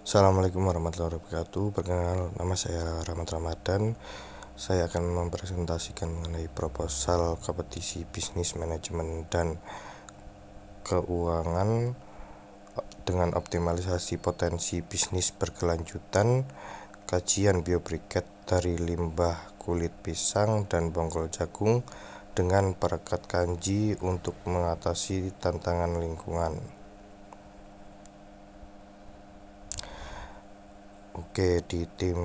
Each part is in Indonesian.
Assalamualaikum warahmatullahi wabarakatuh. Perkenalkan, nama saya Rahmat Ramadan. Saya akan mempresentasikan mengenai proposal kompetisi bisnis manajemen dan keuangan dengan optimalisasi potensi bisnis berkelanjutan, kajian biobriket dari limbah kulit pisang dan bonggol jagung dengan perekat kanji untuk mengatasi tantangan lingkungan. Oke, di tim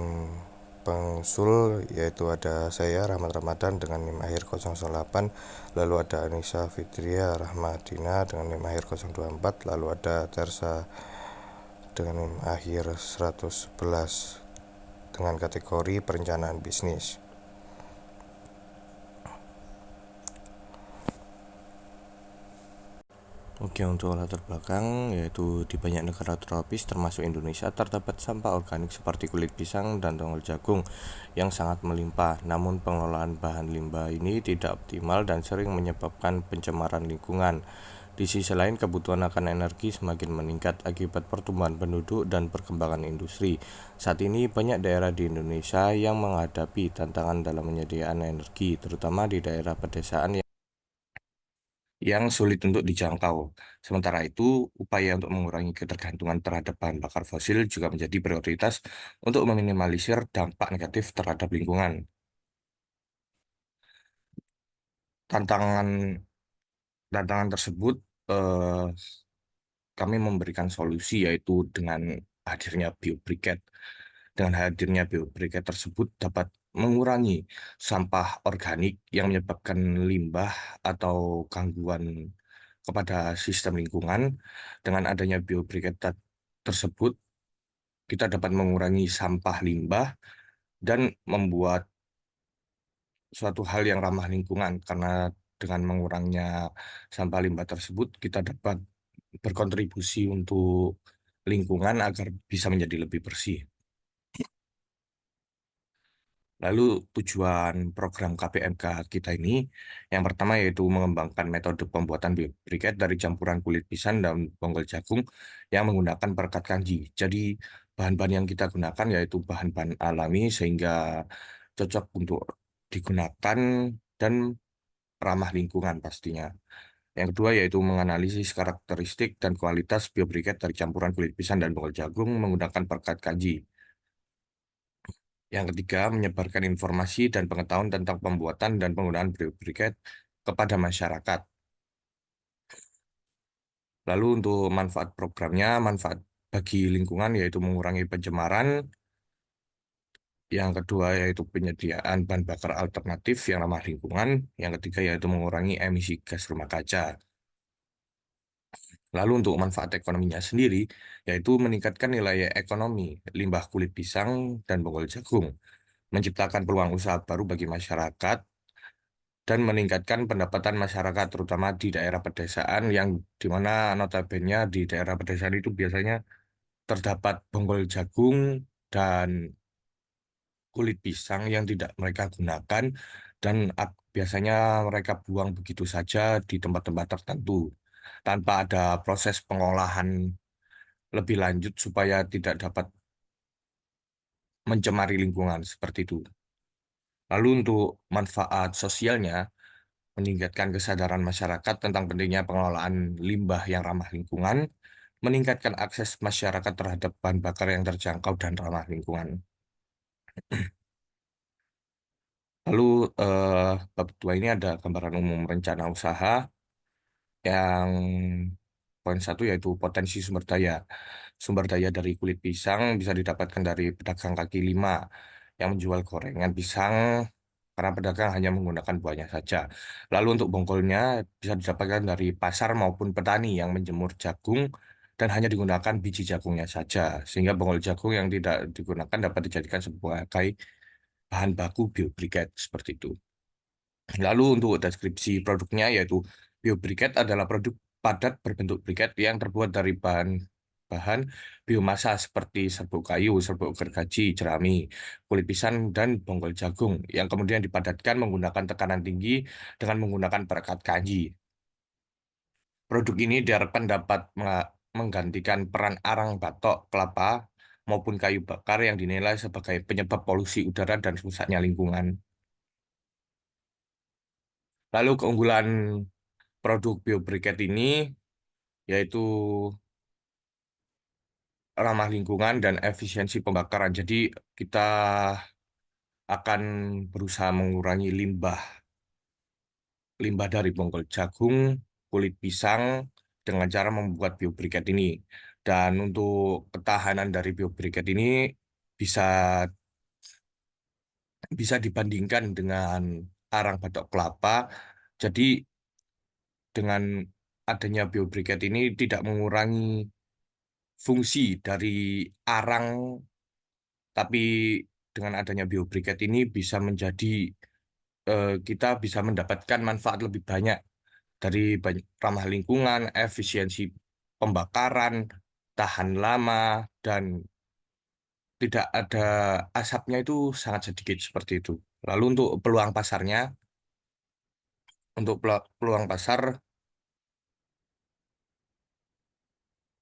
pengusul yaitu ada saya Rahmat Ramadan dengan NIM akhir 008, lalu ada Anissa Fitria Rahmadina dengan NIM akhir 024, lalu ada Tersa dengan NIM akhir 111 dengan kategori perencanaan bisnis. Oke, untuk latar belakang yaitu di banyak negara tropis termasuk Indonesia terdapat sampah organik seperti kulit pisang dan tonggol jagung yang sangat melimpah. Namun pengelolaan bahan limbah ini tidak optimal dan sering menyebabkan pencemaran lingkungan. Di sisi lain, kebutuhan akan energi semakin meningkat akibat pertumbuhan penduduk dan perkembangan industri. Saat ini banyak daerah di Indonesia yang menghadapi tantangan dalam menyediakan energi, terutama di daerah pedesaan yang sulit untuk dijangkau. Sementara itu, upaya untuk mengurangi ketergantungan terhadap bahan bakar fosil juga menjadi prioritas untuk meminimalisir dampak negatif terhadap lingkungan. Tantangan tantangan tersebut eh, kami memberikan solusi yaitu dengan hadirnya biobriket. Dengan hadirnya biobriket tersebut dapat mengurangi sampah organik yang menyebabkan limbah atau gangguan kepada sistem lingkungan. Dengan adanya biobriket tersebut, kita dapat mengurangi sampah limbah dan membuat suatu hal yang ramah lingkungan karena dengan menguranginya sampah limbah tersebut, kita dapat berkontribusi untuk lingkungan agar bisa menjadi lebih bersih. Lalu tujuan program KPMK kita ini yang pertama yaitu mengembangkan metode pembuatan biobriket dari campuran kulit pisang dan bonggol jagung yang menggunakan perekat kanji. Jadi bahan-bahan yang kita gunakan yaitu bahan-bahan alami sehingga cocok untuk digunakan dan ramah lingkungan pastinya. Yang kedua yaitu menganalisis karakteristik dan kualitas biobriket dari campuran kulit pisang dan bonggol jagung menggunakan perekat kanji. Yang ketiga, menyebarkan informasi dan pengetahuan tentang pembuatan dan penggunaan briket kepada masyarakat. Lalu untuk manfaat programnya, manfaat bagi lingkungan yaitu mengurangi pencemaran. Yang kedua yaitu penyediaan bahan bakar alternatif yang ramah lingkungan. Yang ketiga yaitu mengurangi emisi gas rumah kaca. Lalu untuk manfaat ekonominya sendiri, yaitu meningkatkan nilai ekonomi limbah kulit pisang dan bonggol jagung, menciptakan peluang usaha baru bagi masyarakat, dan meningkatkan pendapatan masyarakat terutama di daerah pedesaan yang dimana notabene di daerah pedesaan itu biasanya terdapat bonggol jagung dan kulit pisang yang tidak mereka gunakan dan biasanya mereka buang begitu saja di tempat-tempat tertentu tanpa ada proses pengolahan lebih lanjut supaya tidak dapat mencemari lingkungan seperti itu. Lalu untuk manfaat sosialnya meningkatkan kesadaran masyarakat tentang pentingnya pengelolaan limbah yang ramah lingkungan, meningkatkan akses masyarakat terhadap bahan bakar yang terjangkau dan ramah lingkungan. Lalu bab 2 ini ada gambaran umum rencana usaha yang poin satu yaitu potensi sumber daya. Sumber daya dari kulit pisang bisa didapatkan dari pedagang kaki lima yang menjual gorengan pisang karena pedagang hanya menggunakan buahnya saja. Lalu untuk bongkolnya bisa didapatkan dari pasar maupun petani yang menjemur jagung dan hanya digunakan biji jagungnya saja. Sehingga bongkol jagung yang tidak digunakan dapat dijadikan sebagai bahan baku biobriket seperti itu. Lalu untuk deskripsi produknya yaitu biobriket adalah produk padat berbentuk briket yang terbuat dari bahan bahan biomasa seperti serbuk kayu, serbuk gergaji, jerami, kulit pisang, dan bonggol jagung yang kemudian dipadatkan menggunakan tekanan tinggi dengan menggunakan perekat kanji. Produk ini diharapkan dapat menggantikan peran arang batok kelapa maupun kayu bakar yang dinilai sebagai penyebab polusi udara dan rusaknya lingkungan. Lalu keunggulan produk biobriket ini yaitu ramah lingkungan dan efisiensi pembakaran. Jadi kita akan berusaha mengurangi limbah limbah dari bonggol jagung, kulit pisang dengan cara membuat biobriket ini. Dan untuk ketahanan dari biobriket ini bisa bisa dibandingkan dengan arang batok kelapa. Jadi dengan adanya biobriket ini tidak mengurangi fungsi dari arang, tapi dengan adanya biobriket ini bisa menjadi kita bisa mendapatkan manfaat lebih banyak dari ramah lingkungan, efisiensi pembakaran, tahan lama, dan tidak ada asapnya itu sangat sedikit seperti itu. Lalu untuk peluang pasarnya, untuk peluang pasar,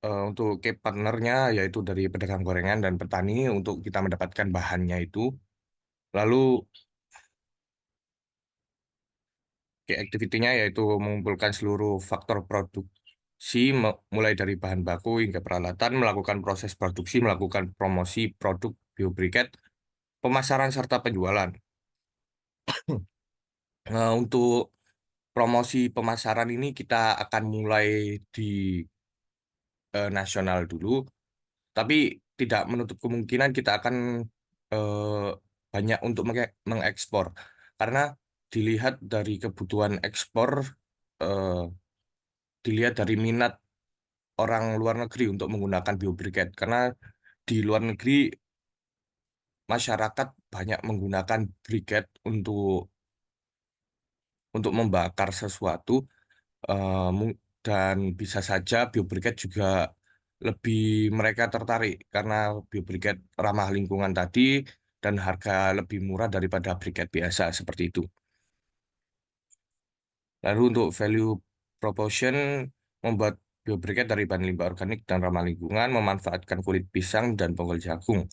untuk key partnernya yaitu dari pedagang gorengan dan petani untuk kita mendapatkan bahannya itu. Lalu key activity-nya yaitu mengumpulkan seluruh faktor produksi mulai dari bahan baku hingga peralatan, melakukan proses produksi, melakukan promosi produk biobriket, pemasaran serta penjualan. Nah, untuk promosi pemasaran ini kita akan mulai di nasional dulu, tapi tidak menutup kemungkinan kita akan eh, banyak untuk mengekspor, karena dilihat dari kebutuhan ekspor, eh, dilihat dari minat orang luar negeri untuk menggunakan biobriket, karena di luar negeri masyarakat banyak menggunakan briket untuk membakar sesuatu, eh, dan bisa saja biobriket juga lebih mereka tertarik karena biobriket ramah lingkungan tadi dan harga lebih murah daripada briket biasa seperti itu. Lalu untuk value proposition, membuat biobriket dari bahan limbah organik dan ramah lingkungan, memanfaatkan kulit pisang dan bonggol jagung.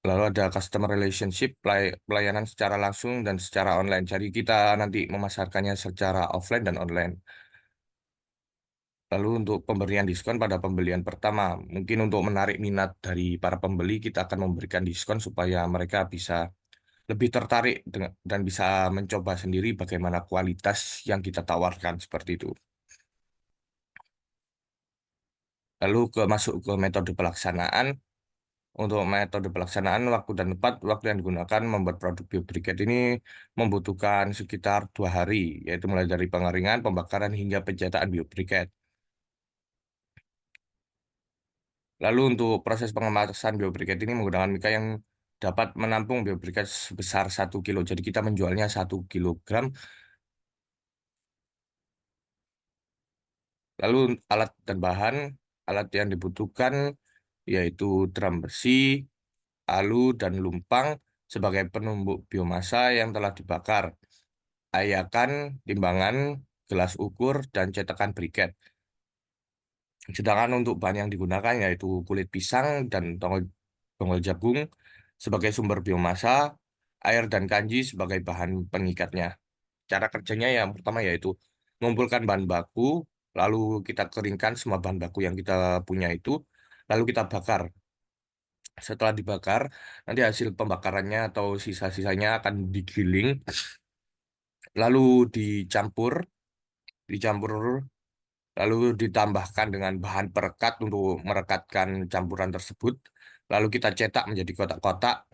Lalu ada customer relationship, pelayanan secara langsung dan secara online. Jadi kita nanti memasarkannya secara offline dan online. Lalu untuk pemberian diskon pada pembelian pertama, mungkin untuk menarik minat dari para pembeli, kita akan memberikan diskon supaya mereka bisa lebih tertarik dan bisa mencoba sendiri bagaimana kualitas yang kita tawarkan seperti itu. Lalu masuk ke metode pelaksanaan. Untuk metode pelaksanaan waktu dan tempat, waktu yang digunakan membuat produk biobriket ini membutuhkan sekitar 2 hari, yaitu mulai dari pengeringan, pembakaran hingga pencetaan biobriket. Lalu untuk proses pengemasan biobriket ini menggunakan mika yang dapat menampung biobriket sebesar 1 kilo. Jadi kita menjualnya 1 kilogram. Lalu alat dan bahan, alat yang dibutuhkan yaitu drum besi, alu, dan lumpang sebagai penumbuk biomasa yang telah dibakar, ayakan, timbangan, gelas ukur, dan cetakan briket. Sedangkan untuk bahan yang digunakan yaitu kulit pisang dan bonggol jagung sebagai sumber biomasa, air dan kanji sebagai bahan pengikatnya. Cara kerjanya yang pertama yaitu mengumpulkan bahan baku, lalu kita keringkan semua bahan baku yang kita punya itu, lalu kita bakar. Setelah dibakar, nanti hasil pembakarannya atau sisa-sisanya akan digiling, lalu dicampur, dicampur, lalu ditambahkan dengan bahan perekat untuk merekatkan campuran tersebut. Lalu kita cetak menjadi kotak-kotak,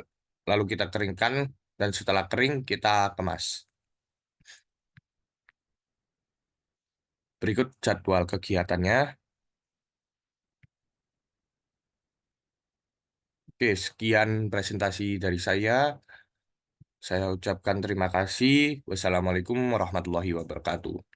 lalu kita keringkan, dan setelah kering kita kemas. Berikut jadwal kegiatannya. Oke, sekian presentasi dari saya. Saya ucapkan terima kasih. Wassalamualaikum warahmatullahi wabarakatuh.